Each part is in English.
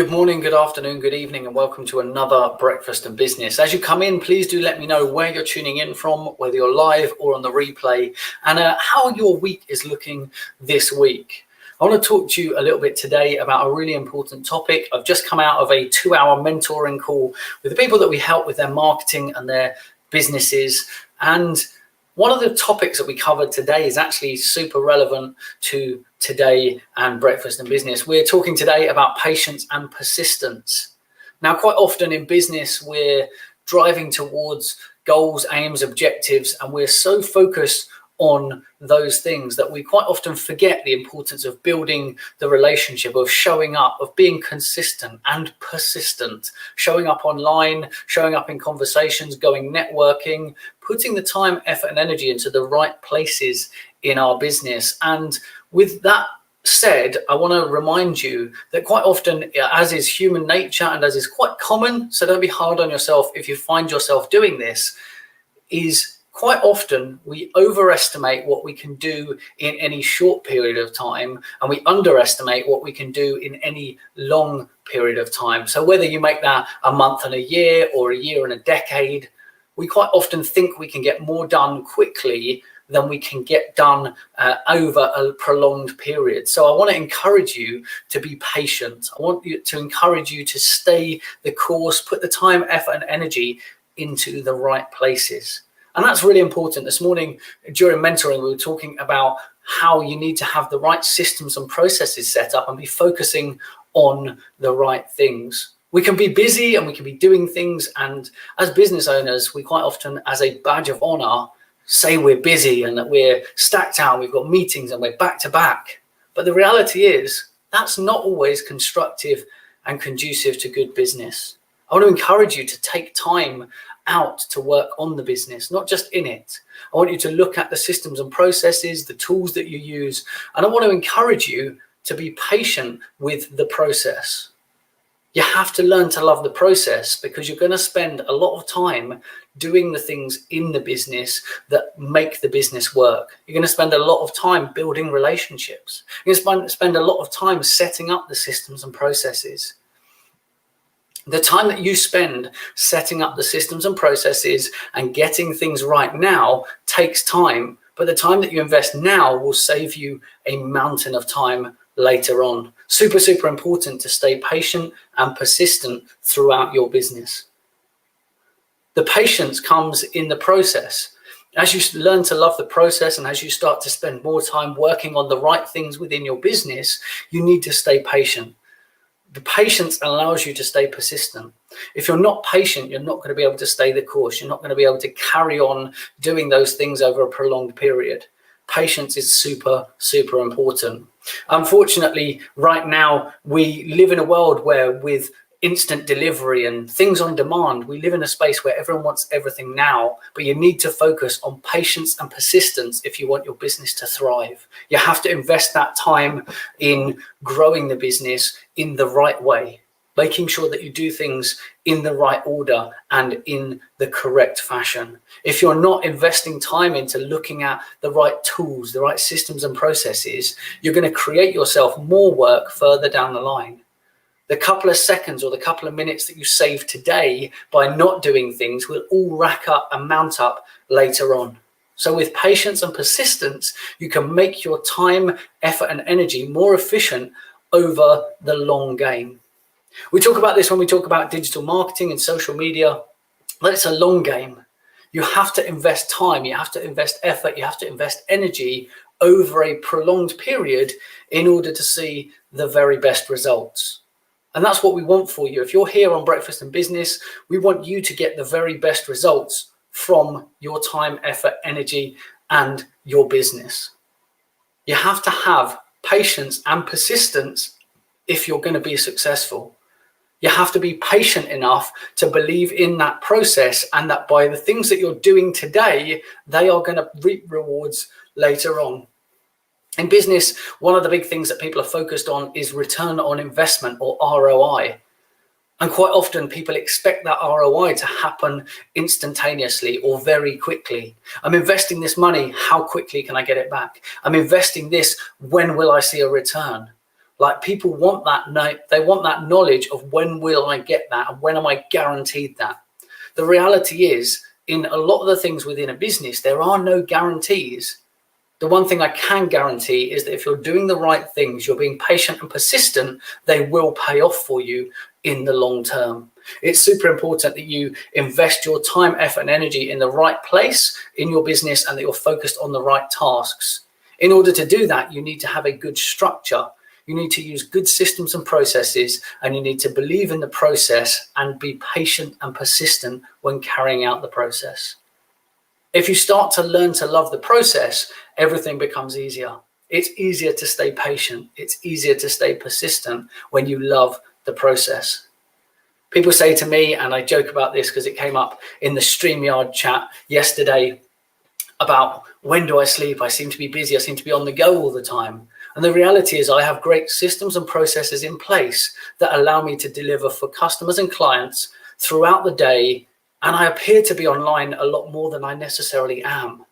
Good morning, good afternoon, good evening, and welcome to another Breakfast and Business. As you come in, please do let me know where you're tuning in from, whether you're live or on the replay, and how your week is looking this week. I want to talk to you a little bit today about a really important topic. I've just come out of a 2-hour mentoring call with the people that we help with their marketing and their businesses. And one of the topics that we covered today is actually super relevant to today and Breakfast and Business. We're talking today about patience and persistence. Now, quite often in business, we're driving towards goals, aims, objectives, and we're so focused on those things that we quite often forget the importance of building the relationship, of showing up, of being consistent and persistent, showing up online, showing up in conversations, going networking, putting the time, effort, and energy into the right places in our business. And with that said, I want to remind you that quite often, as is human nature and as is quite common, so don't be hard on yourself if you find yourself doing this, is quite often we overestimate what we can do in any short period of time, and we underestimate what we can do in any long period of time. So whether you make that a month and a year or a year and a decade, we quite often think we can get more done quickly than we can get done over a prolonged period. So I want to encourage you to be patient. I want to encourage you to stay the course, put the time, effort, and energy into the right places. And that's really important. This morning during mentoring, we were talking about how you need to have the right systems and processes set up and be focusing on the right things. We can be busy and we can be doing things. And as business owners, we quite often, as a badge of honor, say we're busy and that we're stacked out, we've got meetings and we're back to back. But the reality is that's not always constructive and conducive to good business. I want to encourage you to take time out to work on the business, not just in it. I want you to look at the systems and processes, the tools that you use, and I want to encourage you to be patient with the process. You have to learn to love the process because you're going to spend a lot of time doing the things in the business that make the business work. You're going to spend a lot of time building relationships. You're going to spend a lot of time setting up the systems and processes. The time that you spend setting up the systems and processes and getting things right now takes time, but the time that you invest now will save you a mountain of time later on. Super, super important to stay patient and persistent throughout your business. The patience comes in the process. As you learn to love the process and as you start to spend more time working on the right things within your business, you need to stay patient. The patience allows you to stay persistent. If you're not patient, you're not going to be able to stay the course. You're not going to be able to carry on doing those things over a prolonged period. Patience is super, super important. Unfortunately, right now, we live in a world where with instant delivery and things on demand, we live in a space where everyone wants everything now, but you need to focus on patience and persistence if you want your business to thrive. You have to invest that time in growing the business in the right way, making sure that you do things in the right order and in the correct fashion. If you're not investing time into looking at the right tools, the right systems and processes, you're going to create yourself more work further down the line. The couple of seconds or the couple of minutes that you save today by not doing things will all rack up and mount up later on. So with patience and persistence, you can make your time, effort, and energy more efficient over the long game. We talk about this when we talk about digital marketing and social media, but it's a long game. You have to invest time, you have to invest effort, you have to invest energy over a prolonged period in order to see the very best results. And that's what we want for you. If you're here on Breakfast and Business, we want you to get the very best results from your time, effort, energy, and your business. You have to have patience and persistence if you're going to be successful. You have to be patient enough to believe in that process and that by the things that you're doing today, they are going to reap rewards later on. In business, one of the big things that people are focused on is return on investment or ROI. And quite often people expect that ROI to happen instantaneously or very quickly. I'm investing this money, how quickly can I get it back? I'm investing this, when will I see a return? Like, people want that, they want that knowledge of when will I get that and when am I guaranteed that. The reality is, in a lot of the things within a business, there are no guarantees. The one thing I can guarantee is that if you're doing the right things, you're being patient and persistent, they will pay off for you in the long term. It's super important that you invest your time, effort, and energy in the right place in your business, and that you're focused on the right tasks. In order to do that, you need to have a good structure. You need to use good systems and processes, and you need to believe in the process and be patient and persistent when carrying out the process. If you start to learn to love the process, everything becomes easier. It's easier to stay patient. It's easier to stay persistent when you love the process. People say to me, and I joke about this because it came up in the StreamYard chat yesterday, about when do I sleep? I seem to be busy. I seem to be on the go all the time. And the reality is, I have great systems and processes in place that allow me to deliver for customers and clients throughout the day. And I appear to be online a lot more than I necessarily am.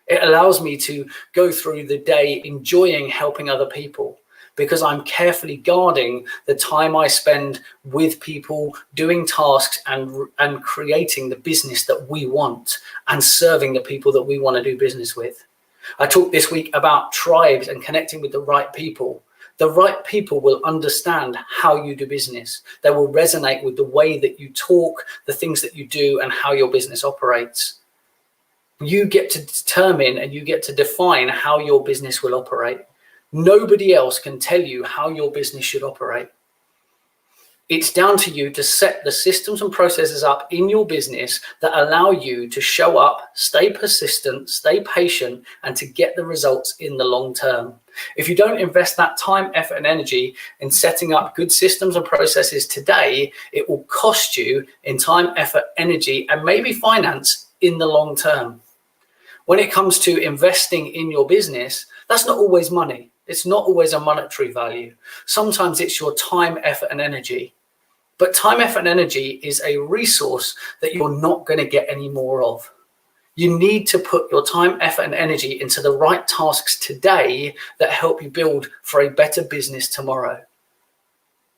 It allows me to go through the day enjoying helping other people, because I'm carefully guarding the time I spend with people, doing tasks and creating the business that we want and serving the people that we want to do business with. I talked this week about tribes and connecting with the right people. The right people will understand how you do business. They will resonate with the way that you talk, the things that you do, and how your business operates. You get to determine and you get to define how your business will operate. Nobody else can tell you how your business should operate. It's down to you to set the systems and processes up in your business that allow you to show up, stay persistent, stay patient, and to get the results in the long term. If you don't invest that time, effort, and energy in setting up good systems and processes today, it will cost you in time, effort, energy, and maybe finance in the long term. When it comes to investing in your business, that's not always money. It's not always a monetary value. Sometimes it's your time, effort, and energy. But time, effort, and energy is a resource that you're not going to get any more of. You need to put your time, effort, and energy into the right tasks today that help you build for a better business tomorrow.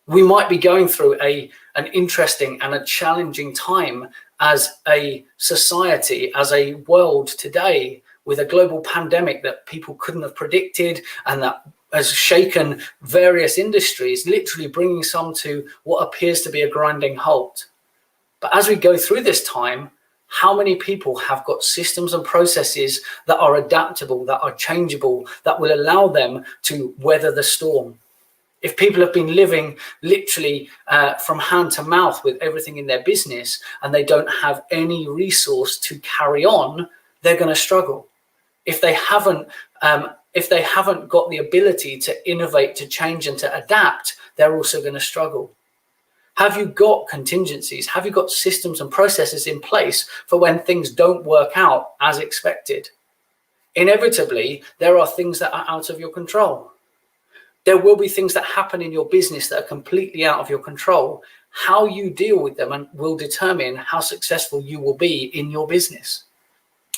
We might be going through an interesting and a challenging time as a society, as a world today, with a global pandemic that people couldn't have predicted and that has shaken various industries, literally bringing some to what appears to be a grinding halt. But as we go through this time, how many people have got systems and processes that are adaptable, that are changeable, that will allow them to weather the storm? If people have been living literally from hand to mouth with everything in their business and they don't have any resource to carry on, they're going to struggle. If they haven't got the ability to innovate, to change, and to adapt, they're also going to struggle. Have you got contingencies? Have you got systems and processes in place for when things don't work out as expected? Inevitably, there are things that are out of your control. There will be things that happen in your business that are completely out of your control. How you deal with them will determine how successful you will be in your business.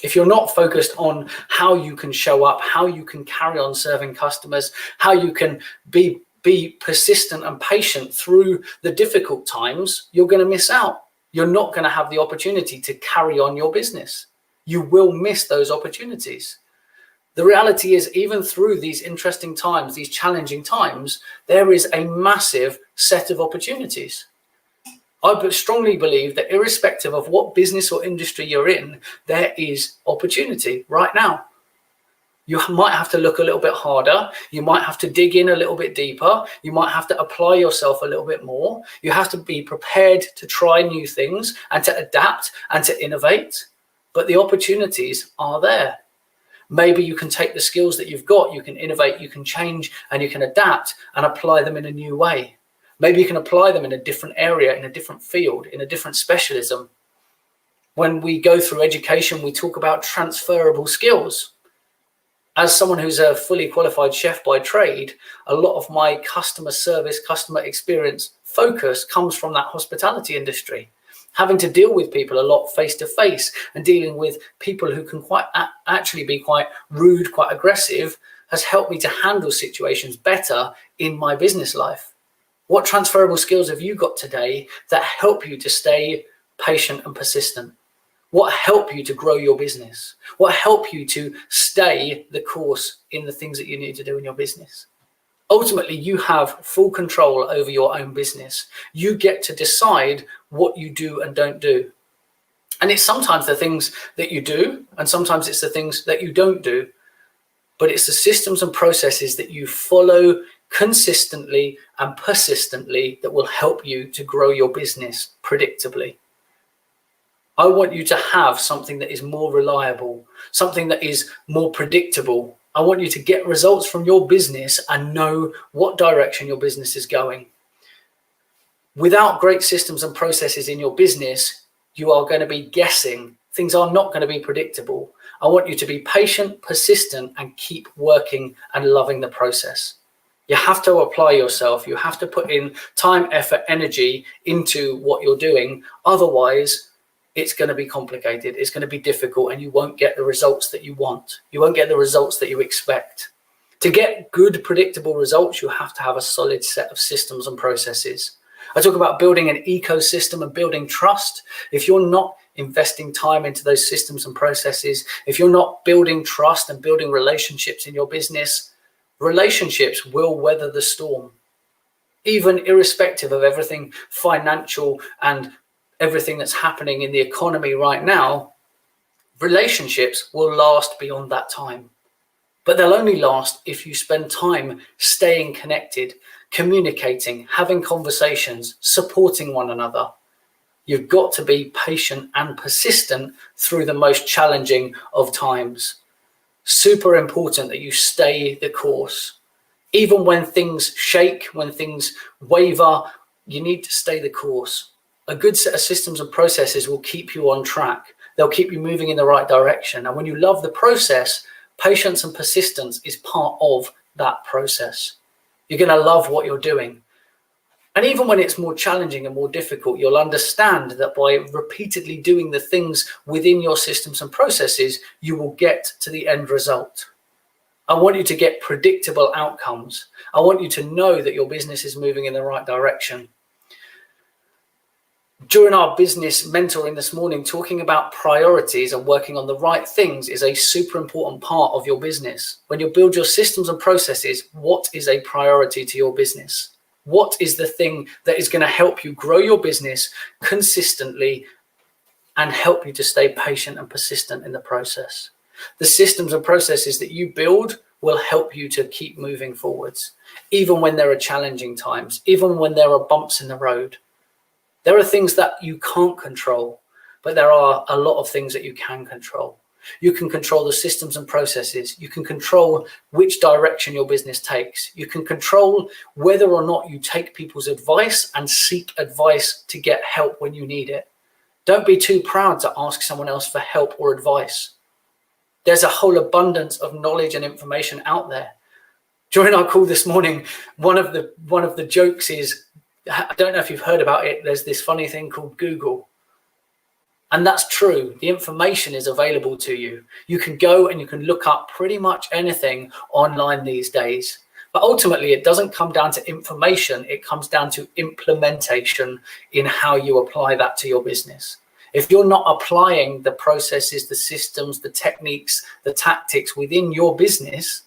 If you're not focused on how you can show up, how you can carry on serving customers, how you can be persistent and patient through the difficult times, you're going to miss out. You're not going to have the opportunity to carry on your business. You will miss those opportunities. The reality is, even through these interesting times, these challenging times, there is a massive set of opportunities. I strongly believe that irrespective of what business or industry you're in, there is opportunity right now. You might have to look a little bit harder. You might have to dig in a little bit deeper. You might have to apply yourself a little bit more. You have to be prepared to try new things and to adapt and to innovate. But the opportunities are there. Maybe you can take the skills that you've got, you can innovate, you can change, and you can adapt and apply them in a new way. Maybe you can apply them in a different area, in a different field, in a different specialism. When we go through education, we talk about transferable skills. As someone who's a fully qualified chef by trade, a lot of my customer service, customer experience focus comes from that hospitality industry. Having to deal with people a lot face to face and dealing with people who can actually be quite rude, quite aggressive. has helped me to handle situations better in my business life? What transferable skills have you got today that help you to stay patient and persistent? What help you to grow your business? What help you to stay the course in the things that you need to do in your business? Ultimately, you have full control over your own business. You get to decide what you do and don't do. And it's sometimes the things that you do, and sometimes it's the things that you don't do. But it's the systems and processes that you follow consistently and persistently that will help you to grow your business predictably. I want you to have something that is more reliable, something that is more predictable. I want you to get results from your business and know what direction your business is going. Without great systems and processes in your business, you are going to be guessing. Things are not going to be predictable. I want you to be patient, persistent, and keep working and loving the process. You have to apply yourself. You have to put in time, effort, energy into what you're doing. Otherwise, it's going to be complicated. It's going to be difficult, and you won't get the results that you want. You won't get the results that you expect. To get good, predictable results, you have to have a solid set of systems and processes. I talk about building an ecosystem and building trust. If you're not investing time into those systems and processes, if you're not building trust and building relationships in your business, relationships will weather the storm. Even irrespective of everything financial and everything that's happening in the economy right now, relationships will last beyond that time. But they'll only last if you spend time staying connected, communicating, having conversations, supporting one another. You've got to be patient and persistent through the most challenging of times. Super important that you stay the course. Even when things shake, when things waver, you need to stay the course. A good set of systems and processes will keep you on track. They'll keep you moving in the right direction. And when you love the process, patience and persistence is part of that process. You're going to love what you're doing. And even when it's more challenging and more difficult, you'll understand that by repeatedly doing the things within your systems and processes, you will get to the end result. I want you to get predictable outcomes. I want you to know that your business is moving in the right direction. During our business mentoring this morning, talking about priorities and working on the right things is a super important part of your business. When you build your systems and processes, what is a priority to your business? What is the thing that is going to help you grow your business consistently and help you to stay patient and persistent in the process? The systems and processes that you build will help you to keep moving forwards, even when there are challenging times, even when there are bumps in the road. There are things that you can't control, but there are a lot of things that you can control. You can control the systems and processes. You can control which direction your business takes. You can control whether or not you take people's advice and seek advice to get help when you need it. Don't be too proud to ask someone else for help or advice. There's a whole abundance of knowledge and information out there. During our call this morning, one of the jokes is, I don't know if you've heard about it, there's this funny thing called Google. And that's true. The information is available to you. You can go and you can look up pretty much anything online these days. But ultimately, it doesn't come down to information. It comes down to implementation in how you apply that to your business. If you're not applying the processes, the systems, the techniques, the tactics within your business,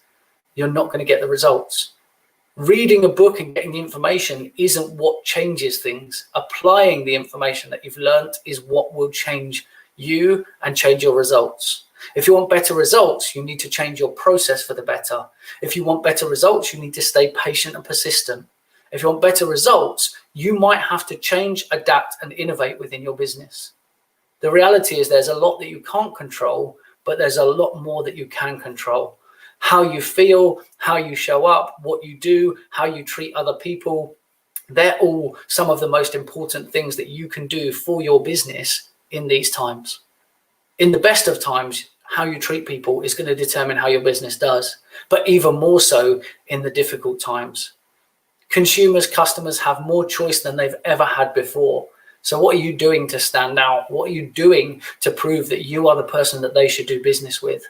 you're not going to get the results. Reading a book and getting the information isn't what changes things. Applying the information that you've learned is what will change you and change your results. If you want better results, you need to change your process for the better. If you want better results, you need to stay patient and persistent. If you want better results, you might have to change, adapt, and innovate within your business. The reality is there's a lot that you can't control, but there's a lot more that you can control. How you feel, how you show up, what you do, how you treat other people, they're all some of the most important things that you can do for your business in these times. In the best of times, how you treat people is going to determine how your business does, but even more so in the difficult times. Consumers, customers have more choice than they've ever had before. So what are you doing to stand out? What are you doing to prove that you are the person that they should do business with?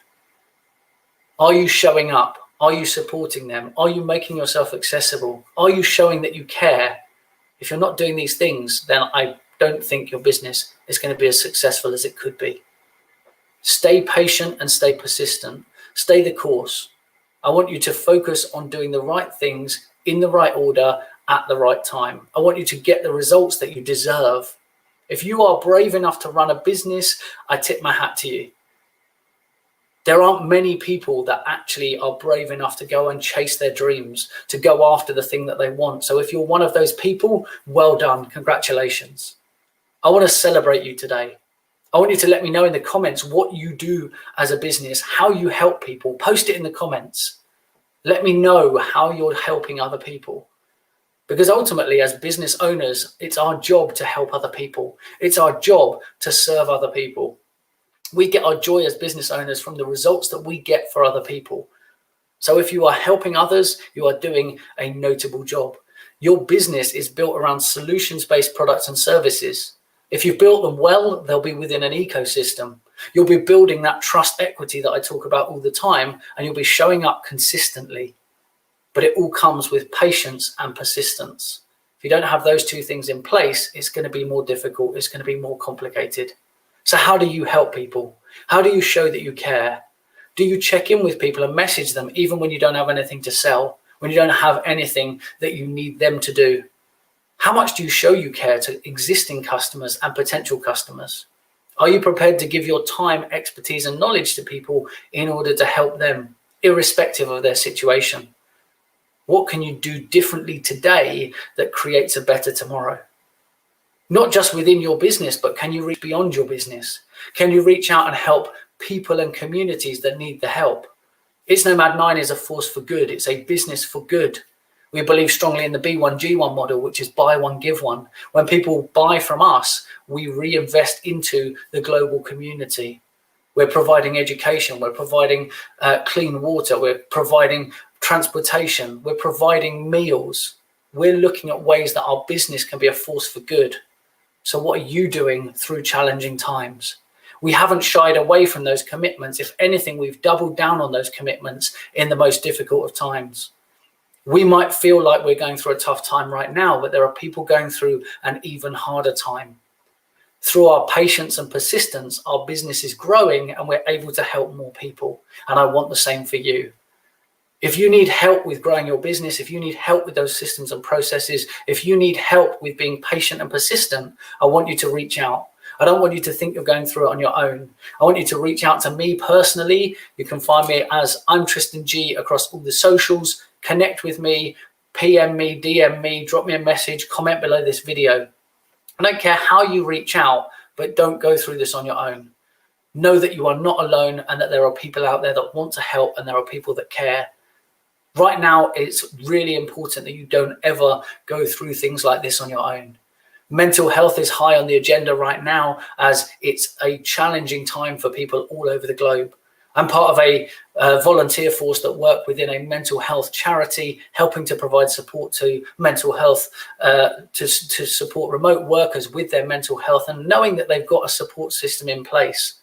Are you showing up? Are you supporting them? Are you making yourself accessible? Are you showing that you care? If you're not doing these things, then I don't think your business is going to be as successful as it could be. Stay patient and stay persistent. Stay the course. I want you to focus on doing the right things in the right order at the right time. I want you to get the results that you deserve. If you are brave enough to run a business, I tip my hat to you. There aren't many people that actually are brave enough to go and chase their dreams, to go after the thing that they want. So if you're one of those people, well done. Congratulations. I want to celebrate you today. I want you to let me know in the comments what you do as a business, how you help people. Post it in the comments. Let me know how you're helping other people. Because ultimately, as business owners, it's our job to help other people. It's our job to serve other people. We get our joy as business owners from the results that we get for other people. So if you are helping others, you are doing a notable job. Your business is built around solutions-based products and services. If you've built them well, they'll be within an ecosystem. You'll be building that trust equity that I talk about all the time, and you'll be showing up consistently. But it all comes with patience and persistence. If you don't have those two things in place, it's going to be more difficult. It's going to be more complicated. So how do you help people? How do you show that you care? Do you check in with people and message them even when you don't have anything to sell, when you don't have anything that you need them to do? How much do you show you care to existing customers and potential customers? Are you prepared to give your time, expertise, and knowledge to people in order to help them, irrespective of their situation? What can you do differently today that creates a better tomorrow? Not just within your business, but can you reach beyond your business? Can you reach out and help people and communities that need the help? It's Nomad 9 is a force for good. It's a business for good. We believe strongly in the B1G1 model, which is buy one, give one. When people buy from us, we reinvest into the global community. We're providing education. We're providing clean water. We're providing transportation. We're providing meals. We're looking at ways that our business can be a force for good. So what are you doing through challenging times? We haven't shied away from those commitments. If anything, we've doubled down on those commitments in the most difficult of times. We might feel like we're going through a tough time right now, but there are people going through an even harder time. Through our patience and persistence, our business is growing and we're able to help more people. And I want the same for you. If you need help with growing your business, if you need help with those systems and processes, if you need help with being patient and persistent, I want you to reach out. I don't want you to think you're going through it on your own. I want you to reach out to me personally. You can find me as ImTristanG across all the socials. Connect with me, PM me, DM me, drop me a message, comment below this video. I don't care how you reach out, but don't go through this on your own. Know that you are not alone and that there are people out there that want to help and there are people that care. Right now, it's really important that you don't ever go through things like this on your own. Mental health is high on the agenda right now as it's a challenging time for people all over the globe. I'm part of a volunteer force that work within a mental health charity, helping to provide support to mental health, to support remote workers with their mental health and knowing that they've got a support system in place.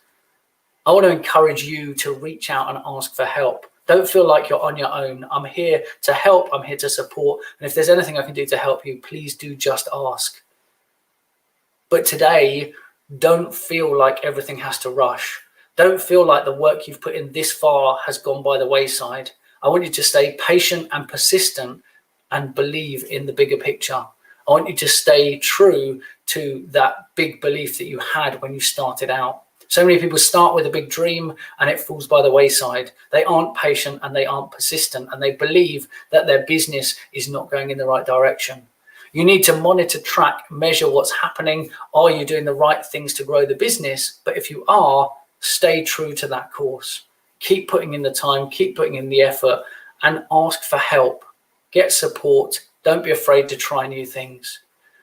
I want to encourage you to reach out and ask for help. Don't feel like you're on your own. I'm here to help. I'm here to support. And if there's anything I can do to help you, please do just ask. But today, don't feel like everything has to rush. Don't feel like the work you've put in this far has gone by the wayside. I want you to stay patient and persistent and believe in the bigger picture. I want you to stay true to that big belief that you had when you started out. So many people start with a big dream and it falls by the wayside. They aren't patient and they aren't persistent and they believe that their business is not going in the right direction. You need to monitor, track, measure what's happening. Are you doing the right things to grow the business? But if you are, stay true to that course. Keep putting in the time, keep putting in the effort and ask for help. Get support. Don't be afraid to try new things.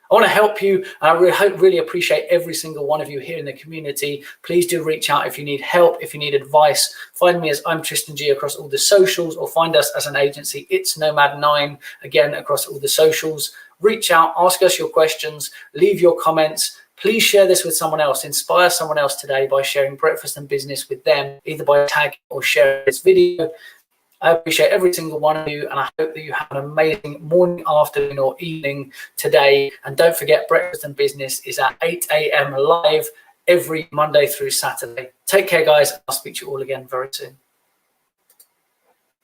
I want to help you. I really appreciate every single one of you here in the community. Please do reach out if you need help, if you need advice. Find me as ImTristanG across all the socials or find us as an agency. It's Nomad 9, again, across all the socials. Reach out, ask us your questions, leave your comments. Please share this with someone else. Inspire someone else today by sharing Breakfast and Business with them, either by tagging or sharing this video. I appreciate every single one of you, and I hope that you have an amazing morning, afternoon, or evening today. And don't forget, Breakfast and Business is at 8 a.m. live every Monday through Saturday. Take care, guys. I'll speak to you all again very soon.